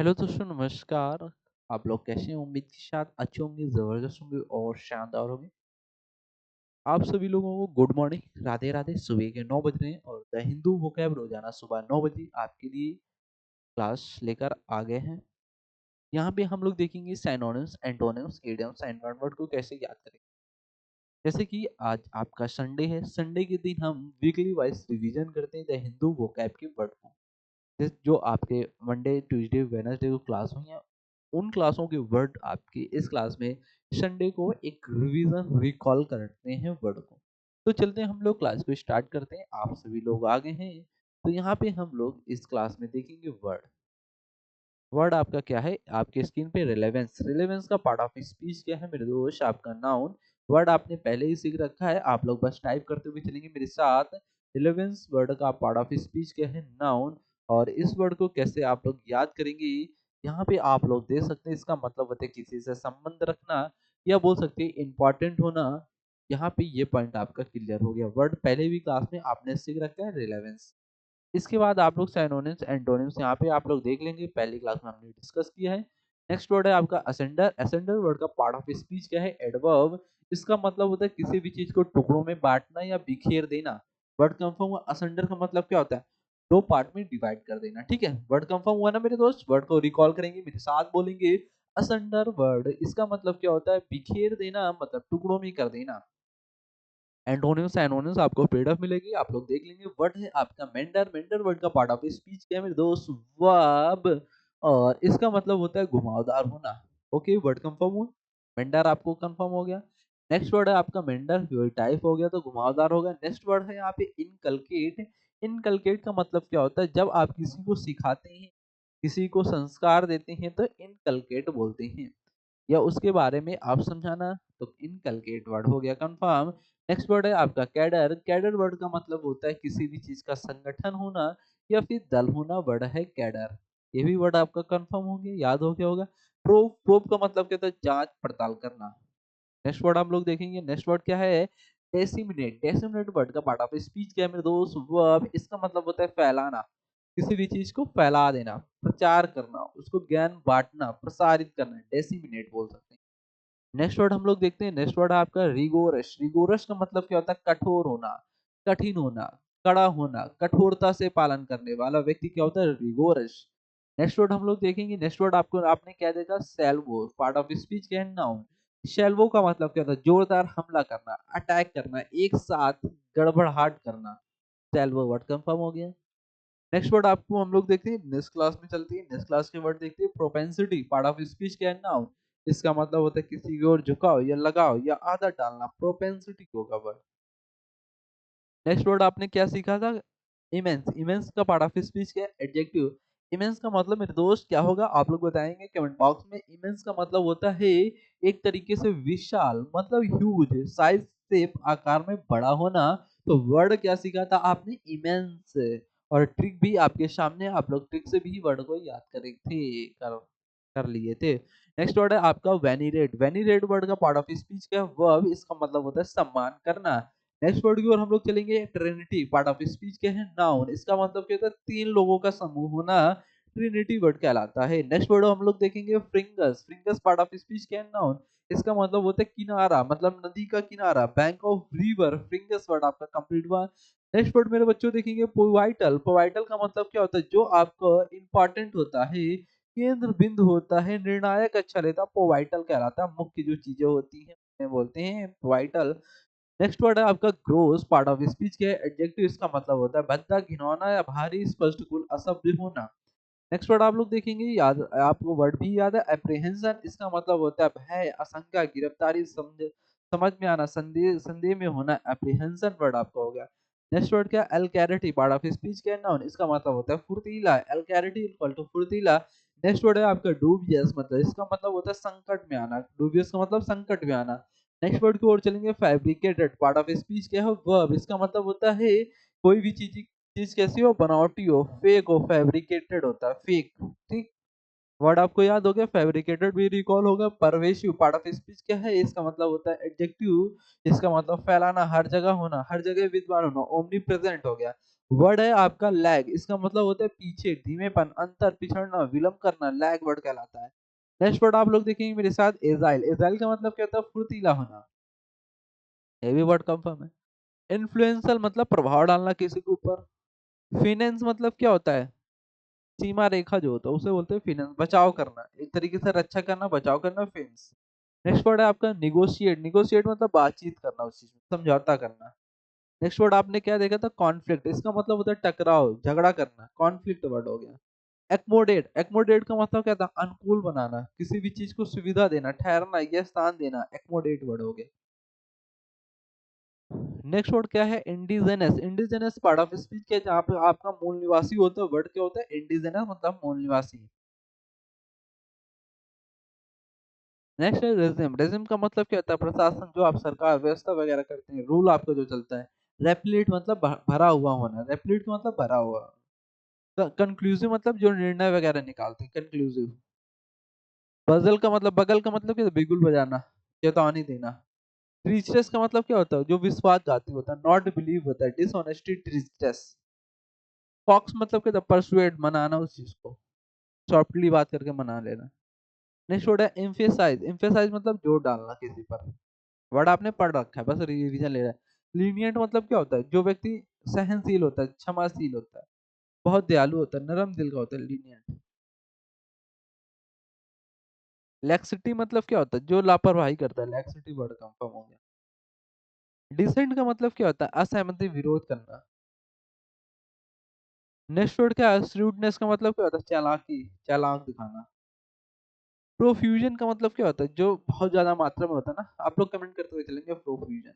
Hello दोस्तों नमस्कार। आप लोग कैसे हैं? उम्मीद के साथ अच्छे होंगे, ज़बरदस्त होंगे और शानदार होंगे। आप सभी लोगों को गुड मॉर्निंग, राधे राधे। सुबह के 9 बज रहे हैं और द हिंदू वोकैब रोजाना सुबह 9 बजे आपके लिए क्लास लेकर आ गए हैं। यहाँ पे हम लोग देखेंगे synonyms, antonyms, idioms and one word को कैसे याद करें। जैसे कि आज आपका संडे है, संडे के दिन हम वीकली वाइज रिवीजन करते हैं द हिंदू वोकैब के वर्ड को। जो आपके मंडे, ट्यूसडे, वेडनेसडे को क्लास हुई हैं, उन क्लासों के वर्ड आपकी इस क्लास में संडे को एक रिवीजन रिकॉल करते हैं वर्ड को। तो चलते हैं हम लोग क्लास को स्टार्ट करते हैं। आप सभी लोग आ गए हैं, तो यहाँ पे हम लोग इस क्लास में देखेंगे वर्ड। वर्ड आपका क्या है? आपके स्क्रीन पे रिलेवेंस। रिलेवेंस का पार्ट ऑफ स्पीच क्या है मेरे दोस्त? आपका नाउन। वर्ड आपने पहले ही सीख रखा है, आप लोग बस टाइप करते हुए चलेंगे मेरे साथ। रिलेवेंस वर्ड का पार्ट ऑफ स्पीच क्या है? नाउन। और इस वर्ड को कैसे आप लोग याद करेंगे? यहाँ पे आप लोग देख सकते हैं, इसका मतलब होता है किसी से संबंध रखना, या बोल सकते हैं इंपॉर्टेंट होना। यहाँ पे ये पॉइंट आपका क्लियर हो गया। वर्ड पहले भी क्लास में आपने सीख रखा है, रिलेवेंस। इसके बाद आप लोग सिनोनिम्स, एंटोनिम्स यहाँ पे आप लोग देख लेंगे, पहली क्लास में हमने डिस्कस किया है। नेक्स्ट वर्ड है आपका असेंडर। असेंडर वर्ड का पार्ट ऑफ स्पीच क्या है? एडवर्ब। इसका मतलब होता है किसी भी चीज को टुकड़ों में बांटना या बिखेर देना। वर्ड कंफर्म हुआ। असेंडर का मतलब क्या होता है? दो पार्ट में डिवाइड कर देना। ठीक है, वर्ड कंफर्म हुआ ना मेरे दोस्त? वर्ड को रिकॉल करेंगे, मेरे साथ बोलेंगे। असेंडर वर्ड इसका मतलब क्या होता है? बिखेर देना, मतलब टुकड़ों में कर देना। एंटोनिम्स, एनोनिम्स आपको पीडीएफ मिलेगी, आप लोग देख लेंगे। वर्ड है आपका मेंडर। मेंडर वर्ड का पार्ट ऑफ स्पीच क्या है मेरे दोस्त? वर्ब। और इसका मतलब होता है घुमावदार होना। ओके, वर्ड कंफर्म हुआ। मेंडर आपको कंफर्म हो गया। नेक्स्ट वर्ड है आपका मेंडर, टाइप हो गया तो घुमावदार होगा। नेक्स्ट वर्ड है यहाँ पे इनकलकेट। इनकलकेट का मतलब क्या होता है? जब आप किसी को सिखाते हैं, किसी को संस्कार देते हैं, तो इनकलकेट बोलते हैं। या उसके बारे में आप समझाना, तो इनकलकेट वर्ड हो गया कंफर्म। नेक्स्ट वर्ड है आपका कैडर। कैडर वर्ड का मतलब होता है किसी भी चीज का संगठन होना या फिर दल होना, वर्ड है कैडर। ये भी वर्ड आपका कंफर्म हो गया, याद हो गया होगा। प्रूफ। प्रूफ का मतलब क्या होता है? जांच पड़ताल करना। नेक्स्ट वर्ड हम लोग देखेंगे। नेक्स्ट वर्ड क्या है? डेसिमिनेट। डेसिमिनेट वर्ड का पार्ट ऑफ स्पीच क्या है मेरे दोस्त? वर्ब। इसका मतलब होता है फैलाना, किसी भी चीज को फैला देना, प्रचार करना, उसको ज्ञान बांटना, प्रसारित करना, डेसिमिनेट बोल सकते हैं। नेक्स्ट वर्ड हम लोग देखते हैं। नेक्स्ट वर्ड है आपका रिगोरस। रिगोरस का मतलब क्या होता है? कठोर होना, कठिन होना, कड़ा होना, कठोरता से पालन करने वाला व्यक्ति क्या होता है? रिगोरस। नेक्स्ट वर्ड हम लोग देखेंगे। नेक्स्ट वर्ड आपको आपने क्या देखा? सैल्वो। पार्ट ऑफ स्पीच क्या है? नाउन। सैल्वो का मतलब क्या होता है? जोरदार हमला करना, अटैक करना, एक साथ गड़बड़ाहट करना। सैल्वो वर्ड कंफर्म हो गया। नेक्स्ट वर्ड आपको हम लोग देखते हैं, नेक्स्ट क्लास में चलती है, नेक्स्ट क्लास के वर्ड देखते हैं। प्रोपेंसिटी। पार्ट ऑफ स्पीच क्या है? नाउन। इसका मतलब होता है किसी की ओर झुकाव या लगाव या आदत डालना, प्रोपेंसिटी होगा वर्ड। नेक्स्ट वर्ड आपने क्या सीखा था? इमेंस। इमेंस का पार्ट ऑफ स्पीच क्या है? एडजेक्टिव। इमेंस का मतलब मेरे दोस्त क्या होगा? आप लोग बताएंगे कमेंट बॉक्स में। इमेंस का मतलब होता है एक तरीके से विशाल, मतलब ह्यूज, साइज से आकार में बड़ा होना। तो वर्ड क्या सीखा था आपने? इमेंस। और ट्रिक भी आपके सामने, आप लोग ट्रिक से भी वर्ड को याद करे थे, कर लिए थे। नेक्स्ट वर्ड है आपका वेनिरेट। वेनिरेट वर्ड का पार्ट ऑफ स्पीच क्या है? वर्ब। इसका मतलब होता है सम्मान करना। नेक्स्ट वर्ड की ओर हम लोग चलेंगे। ट्रिनिटी। पार्ट ऑफ स्पीच क्या है? नाउन। इसका मतलब क्या होता है? तीन लोगों का समूह होना, ट्रिनिटी वर्ड कहलाता है। नेक्स्ट वर्ड हम लोग देखेंगे। फ्रिंगस। फ्रिंगस पार्ट ऑफ स्पीच क्या है? नाउन। इसका मतलब होता है किनारा, मतलब नदी का किनारा, बैंक ऑफ रिवर। फ्रिंगस वर्ड आपका कंप्लीट हुआ। नेक्स्ट वर्ड मेरे बच्चों देखेंगे। पोवाइटल। पोवाइटल का मतलब क्या होता है? जो आपका इंपॉर्टेंट होता है, केंद्र बिंदु होता है, निर्णायक अच्छा लेता, पोवाइटल कहलाता है। मुख्य जो चीजें होती हैं उन्हें बोलते हैं पोवाइटल। नेक्स्ट वर्ड है आपका ग्रोस। पार्ट ऑफ स्पीच के एडजेक्टिव। इसका मतलब होता है भद्दा, घिनौना या भारी, स्पष्ट, कुल, असभ्य होना। नेक्स्ट वर्ड आप लोग देखेंगे, याद आपको वर्ड भी याद है, एप्रीहेंशन। इसका मतलब होता है भय, आशंका, गिरफ्तारी, समझ में आना, संदेह संदेह में होना। एप्रीहेंशन वर्ड आपका हो गया। नेक्स्ट वर्ड क्या? एल्कैरिटी। पार्ट ऑफ स्पीच क्या है? नाउन। इसका मतलब होता है फुर्तीला। एल्कैरिटी इक्वल टू फुर्तीला। नेक्स्ट वर्ड है आपका डूबियस। मतलब इसका मतलब होता है संकट में आना। डूबियस का मतलब संकट में आना। नेक्स्ट वर्ड की ओर चलेंगे। फैब्रिकेटेड। पार्ट ऑफ स्पीच क्या है? वर्ब। इसका मतलब होता है कोई भी चीज चीज कैसी हो? बनावटी हो, फेक हो, फैब्रिकेटेड होता है, फेक। ठीक। वर्ड आपको याद हो गया। फैब्रिकेटेड भी रिकॉल होगा। परवेशिव। पार्ट ऑफ स्पीच क्या है? इसका मतलब होता है एडजेक्टिव। इसका मतलब फैलाना, हर जगह होना, हर जगह विद्वान होना, ओमनी प्रेजेंट हो गया। वर्ड है आपका लैग, इसका मतलब होता है पीछे, धीमेपन, अंतर, पिछड़ना, विलंब करना, लैग वर्ड कहलाता है। नेक्स्ट वर्ड आप लोग देखेंगे मेरे साथ, एजाइल। एजाइल का मतलब क्या होता है? फुर्तीला होना। ये भी वर्ड कंफर्म है। इन्फ्लुएंसल मतलब प्रभाव डालना किसी के ऊपर। फिनेंस मतलब क्या होता है? सीमा रेखा जो होता है उसे बोलते हैं फिनेंस, बचाव करना, एक तरीके से रक्षा करना, बचाव करना, फिनेंस। नेक्स्ट वर्ड है आपका निगोशिएट। निगोशिएट मतलब बातचीत करना, उस चीज में समझौता करना। नेक्स्ट वर्ड आपने क्या देखा था? कॉन्फ्लिक्ट। इसका मतलब होता है टकराव, झगड़ा करना, कॉन्फ्लिक्ट वर्ड हो गया। एक्मोडेट। एक्मोडेट का मतलब क्या था? अनुकूल बनाना, किसी भी चीज को सुविधा देना, ठहरना या स्थान देना, एक्मोडेट वर्ड हो गया। नेक्स्ट वर्ड क्या है? Indigenous. Indigenous part of speech के जहाँ पे आपका मूल निवासी होता है, वर्ड क्या होता है? इंडिजेनस मतलब मूल निवासी। नेक्स्ट है रेजिम। रेजिम का मतलब क्या होता है? प्रशासन, जो आप सरकार व्यवस्था वगैरह करते हैं, रूल आपका जो चलता है। रेपलेट मतलब भरा हुआ होना। रेपलेट का मतलब भरा हुआ। कंक्लूसिव मतलब जो निर्णय वगैरह निकालते हैं, कंक्लूसिव। बगल का मतलब क्या? बिगुल बजाना, चेतावनी देना। ट्रीचरस का मतलब क्या होता है? जो विश्वासघाती होता है, नॉट बिलीव होता है, डिसऑनेस्टी, ट्रीचरस। फॉक्स मतलब क्या था? परसुएड, मनाना उस चीज को, सॉफ्टली बात करके मना लेना। नेक्स्ट वर्ड है एम्फेसाइज। एम्फेसाइज मतलब जोर डालना किसी पर। वर्ड आपने पढ़ रखा है, बस रिवीजन ले रहा है। लीनियंट मतलब क्या होता है? जो व्यक्ति सहनशील होता है, क्षमाशील होता है, बहुत दयालु होता है, नरम दिल का होता है, लीनियंट। लैक्सिटी मतलब क्या होता है? जो लापरवाही करता है, लैक्सिटी वर्ड कंफर्म हो गया। डिसेंट का मतलब क्या होता है? असहमति, विरोध करना। नेक्स्ट वर्ड क्या है? श्रूडनेस का मतलब क्या होता है? चालाकी, चालाक दिखाना। प्रोफ्यूजन का मतलब क्या होता है? जो बहुत ज्यादा मात्रा में होता है ना, आप लोग कमेंट करते हुए चलेंगे प्रोफ्यूजन।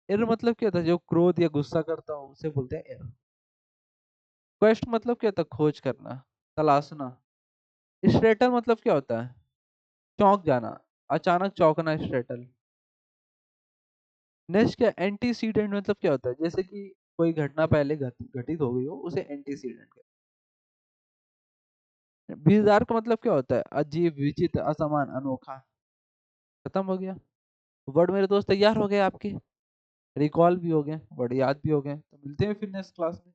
एर मतलब क्या होता है? जो क्रोध या गुस्सा करता हो उसे बोलते हैं एर। क्वेस्ट मतलब क्या होता है? खोज करना, तलाशना। स्ट्रेटल मतलब क्या होता है? चौंक जाना, अचानक चौंकना, स्ट्रेटल। नेक्स्ट क्या? एंटीसीडेंट मतलब क्या होता है? जैसे कि कोई घटना पहले घटित हो गई हो, उसे एंटीसीडेंट कहते हैं। बिजार का मतलब क्या होता है? अजीब, विचित्र, असमान, अनोखा। खत्म हो गया। वर्ड मेरे दोस्त तैयार हो गए आपके, रिकॉल भी हो गए, वर्ड याद भी हो गए। तो मिलते हैं फिर नेक्स्ट क्लास में।